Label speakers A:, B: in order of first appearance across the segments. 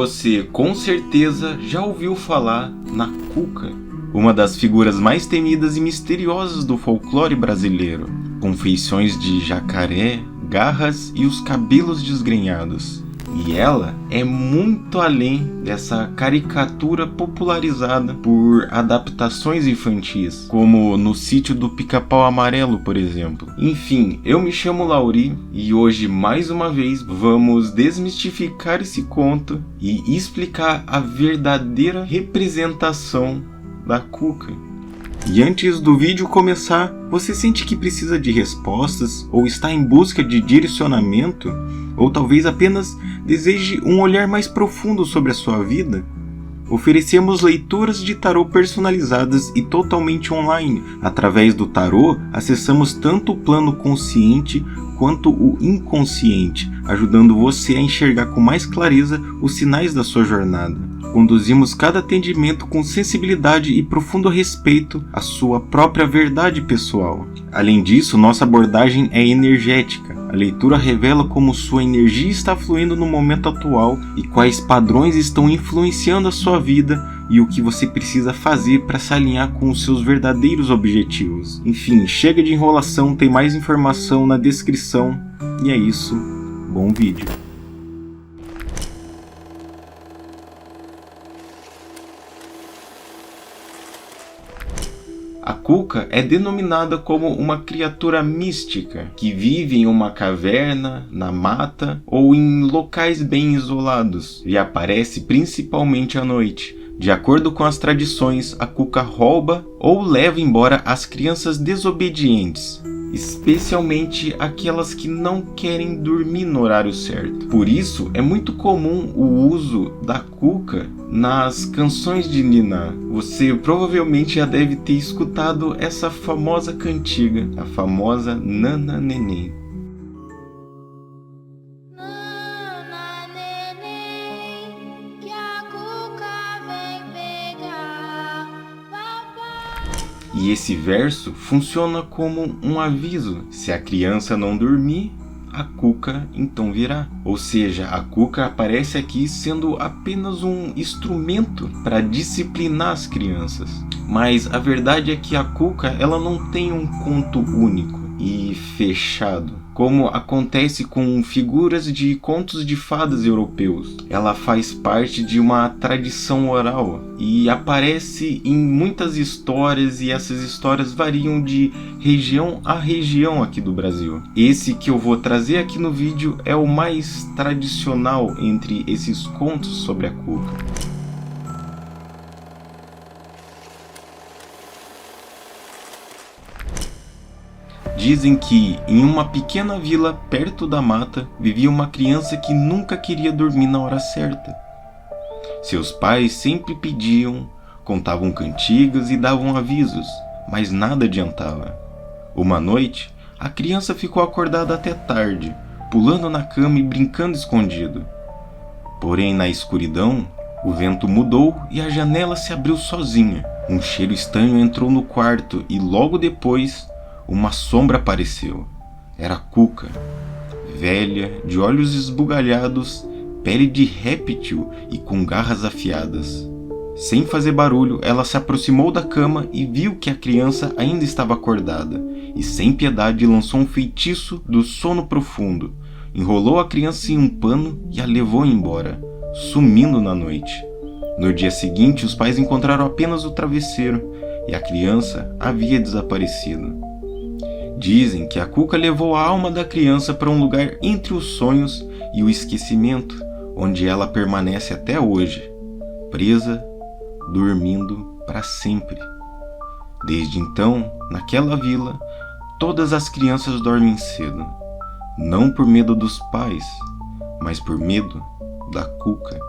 A: Você com certeza já ouviu falar na Cuca, uma das figuras mais temidas e misteriosas do folclore brasileiro, com feições de jacaré, garras e os cabelos desgrenhados. E ela é muito além dessa caricatura popularizada por adaptações infantis, como no Sítio do Pica-Pau Amarelo, por exemplo. Enfim, eu me chamo Lauri e hoje, mais uma vez, vamos desmistificar esse conto e explicar a verdadeira representação da Cuca. E antes do vídeo começar, você sente que precisa de respostas ou está em busca de direcionamento? Ou talvez apenas deseje um olhar mais profundo sobre a sua vida? Oferecemos leituras de tarô personalizadas e totalmente online. Através do tarô, acessamos tanto o plano consciente quanto o inconsciente, ajudando você a enxergar com mais clareza os sinais da sua jornada. Conduzimos cada atendimento com sensibilidade e profundo respeito à sua própria verdade pessoal. Além disso, nossa abordagem é energética. A leitura revela como sua energia está fluindo no momento atual e quais padrões estão influenciando a sua vida e o que você precisa fazer para se alinhar com os seus verdadeiros objetivos. Enfim, chega de enrolação, tem mais informação na descrição. E é isso, bom vídeo. A Cuca é denominada como uma criatura mística que vive em uma caverna, na mata ou em locais bem isolados e aparece principalmente à noite. De acordo com as tradições, a Cuca rouba ou leva embora as crianças desobedientes, especialmente aquelas que não querem dormir no horário certo. Por isso, é muito comum o uso da Cuca nas canções de Niná. Você provavelmente já deve ter escutado essa famosa cantiga, a famosa Nana Neném. E esse verso funciona como um aviso: se a criança não dormir, a Cuca então virá. Ou seja, a Cuca aparece aqui sendo apenas um instrumento para disciplinar as crianças. Mas a verdade é que a Cuca ela não tem um conto único e fechado, como acontece com figuras de contos de fadas europeus. Ela faz parte de uma tradição oral e aparece em muitas histórias, e essas histórias variam de região a região aqui do Brasil. Esse que eu vou trazer aqui no vídeo é o mais tradicional entre esses contos sobre a Cuca. Dizem que, em uma pequena vila perto da mata, vivia uma criança que nunca queria dormir na hora certa. Seus pais sempre pediam, contavam cantigas e davam avisos, mas nada adiantava. Uma noite, a criança ficou acordada até tarde, pulando na cama e brincando escondido. Porém, na escuridão, o vento mudou e a janela se abriu sozinha. Um cheiro estranho entrou no quarto e logo depois, uma sombra apareceu. Era Cuca, velha, de olhos esbugalhados, pele de réptil e com garras afiadas. Sem fazer barulho, ela se aproximou da cama e viu que a criança ainda estava acordada, e sem piedade lançou um feitiço do sono profundo. Enrolou a criança em um pano e a levou embora, sumindo na noite. No dia seguinte, os pais encontraram apenas o travesseiro, e a criança havia desaparecido. Dizem que a Cuca levou a alma da criança para um lugar entre os sonhos e o esquecimento, onde ela permanece até hoje, presa, dormindo para sempre. Desde então, naquela vila, todas as crianças dormem cedo, não por medo dos pais, mas por medo da Cuca.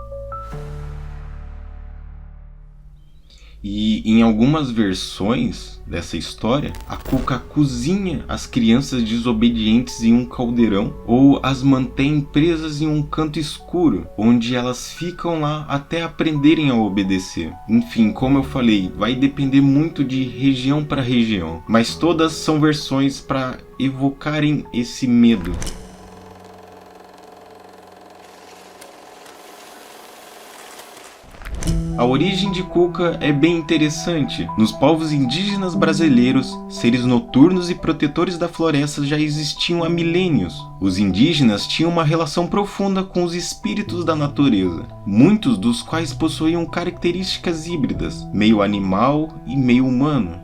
A: E em algumas versões dessa história, a Cuca cozinha as crianças desobedientes em um caldeirão ou as mantém presas em um canto escuro, onde elas ficam lá até aprenderem a obedecer. Enfim, como eu falei, vai depender muito de região para região, mas todas são versões para evocarem esse medo. A origem de Cuca é bem interessante. Nos povos indígenas brasileiros, seres noturnos e protetores da floresta já existiam há milênios. Os indígenas tinham uma relação profunda com os espíritos da natureza, muitos dos quais possuíam características híbridas, meio animal e meio humano,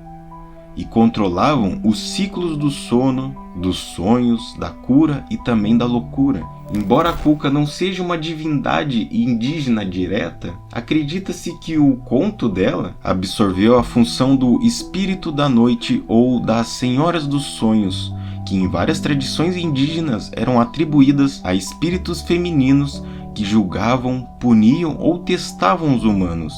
A: e controlavam os ciclos do sono, dos sonhos, da cura e também da loucura. Embora a Cuca não seja uma divindade indígena direta, acredita-se que o conto dela absorveu a função do espírito da noite ou das senhoras dos sonhos, que em várias tradições indígenas eram atribuídas a espíritos femininos que julgavam, puniam ou testavam os humanos,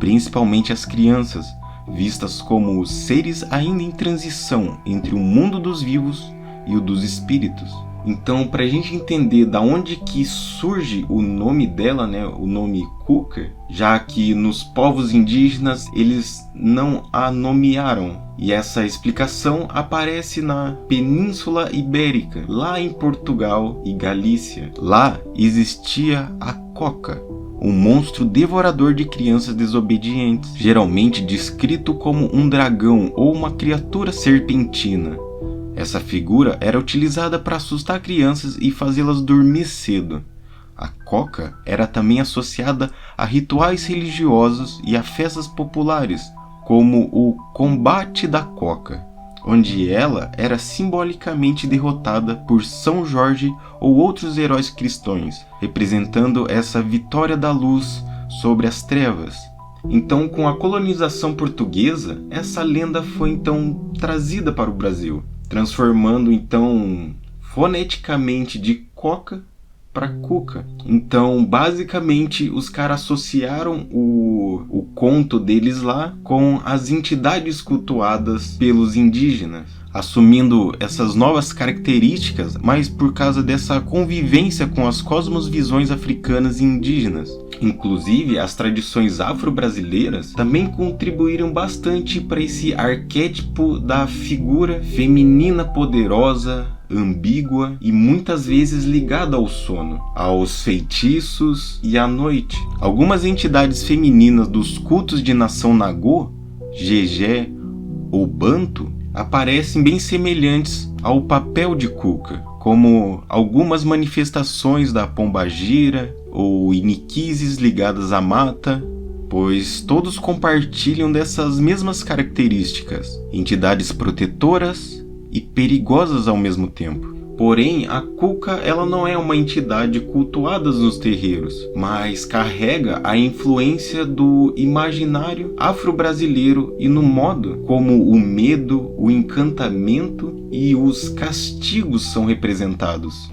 A: principalmente as crianças, vistas como seres ainda em transição entre o mundo dos vivos e o dos espíritos. Então, para a gente entender da onde que surge o nome dela, né, o nome Cuca, já que nos povos indígenas eles não a nomearam, e essa explicação aparece na Península Ibérica, lá em Portugal e Galícia. Lá existia a Coca, um monstro devorador de crianças desobedientes, geralmente descrito como um dragão ou uma criatura serpentina. Essa figura era utilizada para assustar crianças e fazê-las dormir cedo. A Coca era também associada a rituais religiosos e a festas populares, como o Combate da Coca, onde ela era simbolicamente derrotada por São Jorge ou outros heróis cristãos, representando essa vitória da luz sobre as trevas. Então, com a colonização portuguesa, essa lenda foi então trazida para o Brasil, transformando então foneticamente de Coca para Cuca. Então, basicamente, os caras associaram o conto deles lá com as entidades cultuadas pelos indígenas, assumindo essas novas características, mas por causa dessa convivência com as cosmovisões africanas e indígenas. Inclusive, as tradições afro-brasileiras também contribuíram bastante para esse arquétipo da figura feminina poderosa, ambígua e muitas vezes ligada ao sono, aos feitiços e à noite. Algumas entidades femininas dos cultos de nação Nagô, Gegé ou Banto aparecem bem semelhantes ao papel de Cuca, como algumas manifestações da pombagira ou iniquises ligadas à mata, pois todos compartilham dessas mesmas características, entidades protetoras e perigosas ao mesmo tempo. Porém, a Cuca ela não é uma entidade cultuada nos terreiros, mas carrega a influência do imaginário afro-brasileiro e no modo como o medo, o encantamento e os castigos são representados.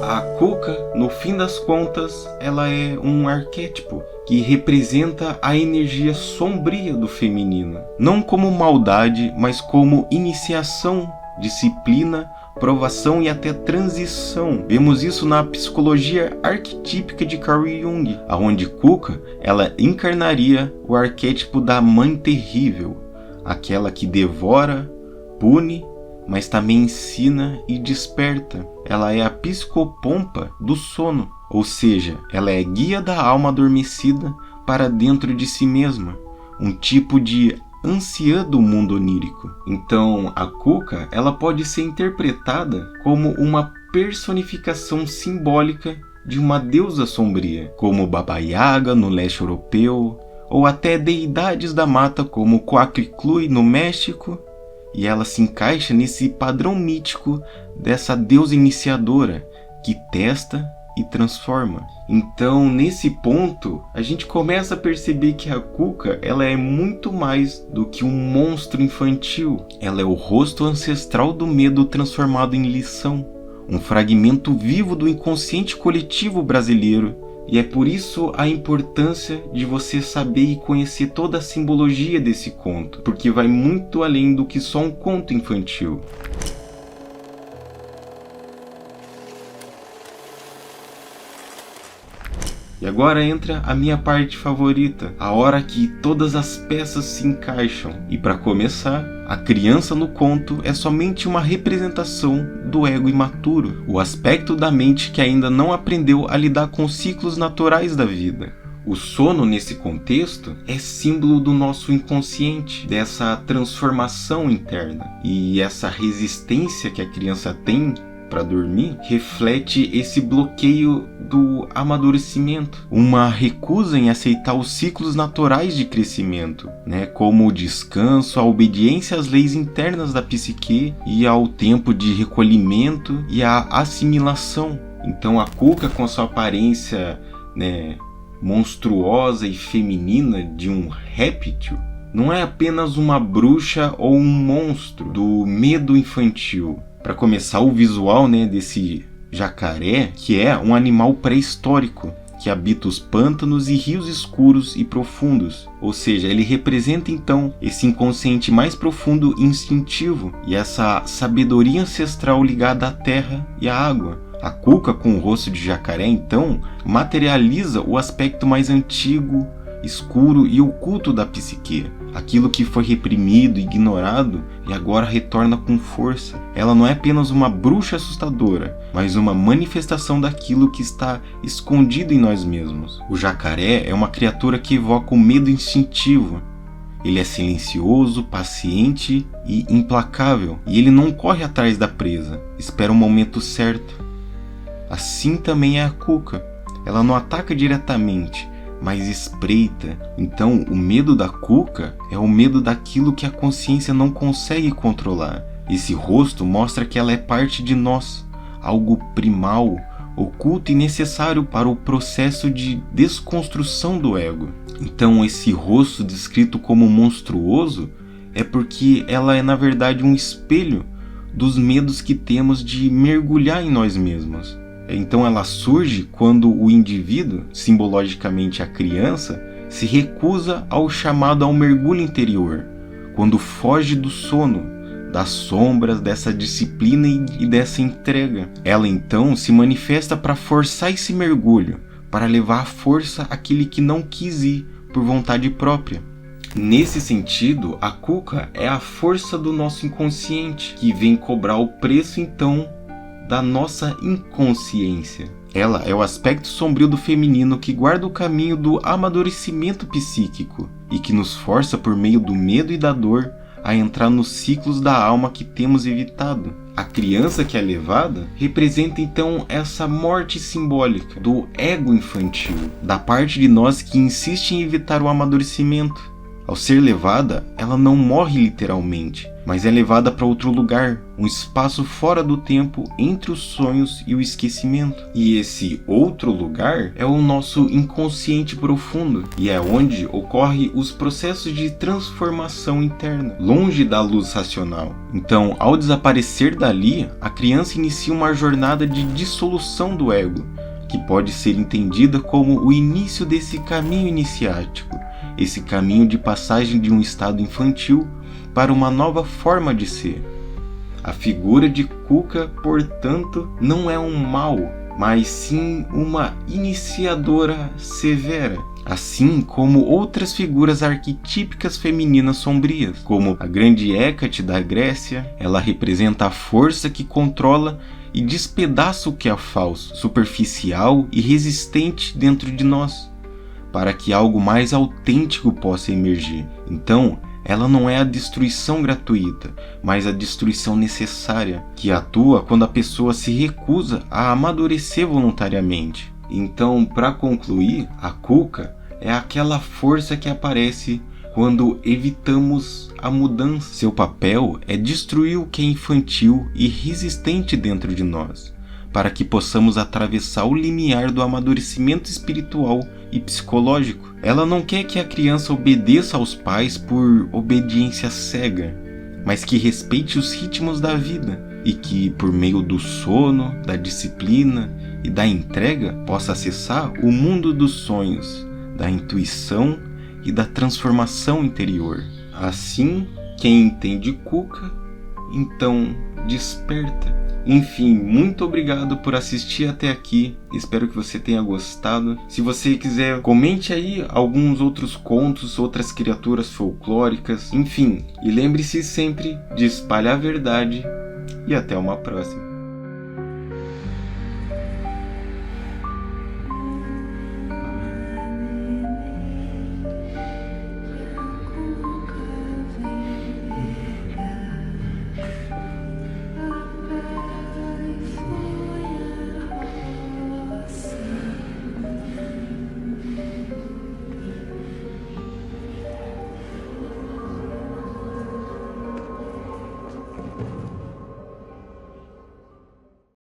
A: A Cuca, no fim das contas, ela é um arquétipo que representa a energia sombria do feminino, não como maldade, mas como iniciação, disciplina, provação e até transição. Vemos isso na psicologia arquetípica de Carl Jung, onde Cuca ela encarnaria o arquétipo da mãe terrível, aquela que devora, pune, mas também ensina e desperta. Ela é a psicopompa do sono, ou seja, ela é guia da alma adormecida para dentro de si mesma, um tipo de anciã do mundo onírico. Então, a Cuca ela pode ser interpretada como uma personificação simbólica de uma deusa sombria, como Baba Yaga no leste europeu, ou até deidades da mata como Coatlicue no México, e ela se encaixa nesse padrão mítico dessa deusa iniciadora que testa e transforma. Então, nesse ponto, a gente começa a perceber que a Cuca ela é muito mais do que um monstro infantil. Ela é o rosto ancestral do medo transformado em lição, um fragmento vivo do inconsciente coletivo brasileiro. E é por isso a importância de você saber e conhecer toda a simbologia desse conto, porque vai muito além do que só um conto infantil. E agora entra a minha parte favorita, a hora que todas as peças se encaixam. E para começar, a criança no conto é somente uma representação do ego imaturo, o aspecto da mente que ainda não aprendeu a lidar com os ciclos naturais da vida. O sono, nesse contexto, é símbolo do nosso inconsciente, dessa transformação interna. E essa resistência que a criança tem para dormir reflete esse bloqueio do amadurecimento, uma recusa em aceitar os ciclos naturais de crescimento, como o descanso, a obediência às leis internas da psique e ao tempo de recolhimento e a assimilação. Então a Cuca, com sua aparência monstruosa e feminina de um réptil, não é apenas uma bruxa ou um monstro do medo infantil. Para começar, o visual desse jacaré, que é um animal pré-histórico, que habita os pântanos e rios escuros e profundos. Ou seja, ele representa então esse inconsciente mais profundo e instintivo, e essa sabedoria ancestral ligada à terra e à água. A Cuca, com o rosto de jacaré, então, materializa o aspecto mais antigo, escuro e oculto da psique. Aquilo que foi reprimido, ignorado e agora retorna com força. Ela não é apenas uma bruxa assustadora, mas uma manifestação daquilo que está escondido em nós mesmos. O jacaré é uma criatura que evoca o medo instintivo. Ele é silencioso, paciente e implacável, e ele não corre atrás da presa, espera o momento certo. Assim também é a Cuca. Ela não ataca diretamente, mas espreita. Então, o medo da Cuca é o medo daquilo que a consciência não consegue controlar. Esse rosto mostra que ela é parte de nós, algo primal, oculto e necessário para o processo de desconstrução do ego. Então, esse rosto descrito como monstruoso é porque ela é, na verdade, um espelho dos medos que temos de mergulhar em nós mesmos. Então ela surge quando o indivíduo, simbologicamente a criança, se recusa ao chamado ao mergulho interior, quando foge do sono, das sombras, dessa disciplina e dessa entrega. Ela então se manifesta para forçar esse mergulho, para levar à força aquele que não quis ir por vontade própria. Nesse sentido, a Cuca é a força do nosso inconsciente, que vem cobrar o preço então da nossa inconsciência. Ela é o aspecto sombrio do feminino que guarda o caminho do amadurecimento psíquico e que nos força por meio do medo e da dor a entrar nos ciclos da alma que temos evitado. A criança que é levada representa então essa morte simbólica do ego infantil, da parte de nós que insiste em evitar o amadurecimento. Ao ser levada, ela não morre literalmente, mas é levada para outro lugar, um espaço fora do tempo entre os sonhos e o esquecimento. E esse outro lugar é o nosso inconsciente profundo, e é onde ocorrem os processos de transformação interna, longe da luz racional. Então, ao desaparecer dali, a criança inicia uma jornada de dissolução do ego, que pode ser entendida como o início desse caminho iniciático, esse caminho de passagem de um estado infantil para uma nova forma de ser. A figura de Cuca, portanto, não é um mal, mas sim uma iniciadora severa, assim como outras figuras arquetípicas femininas sombrias, como a grande Hécate da Grécia. Ela representa a força que controla e despedaça o que é falso, superficial e resistente dentro de nós, para que algo mais autêntico possa emergir. Então, ela não é a destruição gratuita, mas a destruição necessária, que atua quando a pessoa se recusa a amadurecer voluntariamente. Então, para concluir, a Cuca é aquela força que aparece quando evitamos a mudança. Seu papel é destruir o que é infantil e resistente dentro de nós, para que possamos atravessar o limiar do amadurecimento espiritual e psicológico. Ela não quer que a criança obedeça aos pais por obediência cega, mas que respeite os ritmos da vida e que, por meio do sono, da disciplina e da entrega, possa acessar o mundo dos sonhos, da intuição e da transformação interior. Assim, quem entende Cuca, então desperta. Enfim, muito obrigado por assistir até aqui. Espero que você tenha gostado. Se você quiser, comente aí alguns outros contos, outras criaturas folclóricas, enfim. E lembre-se sempre de espalhar a verdade e até uma próxima.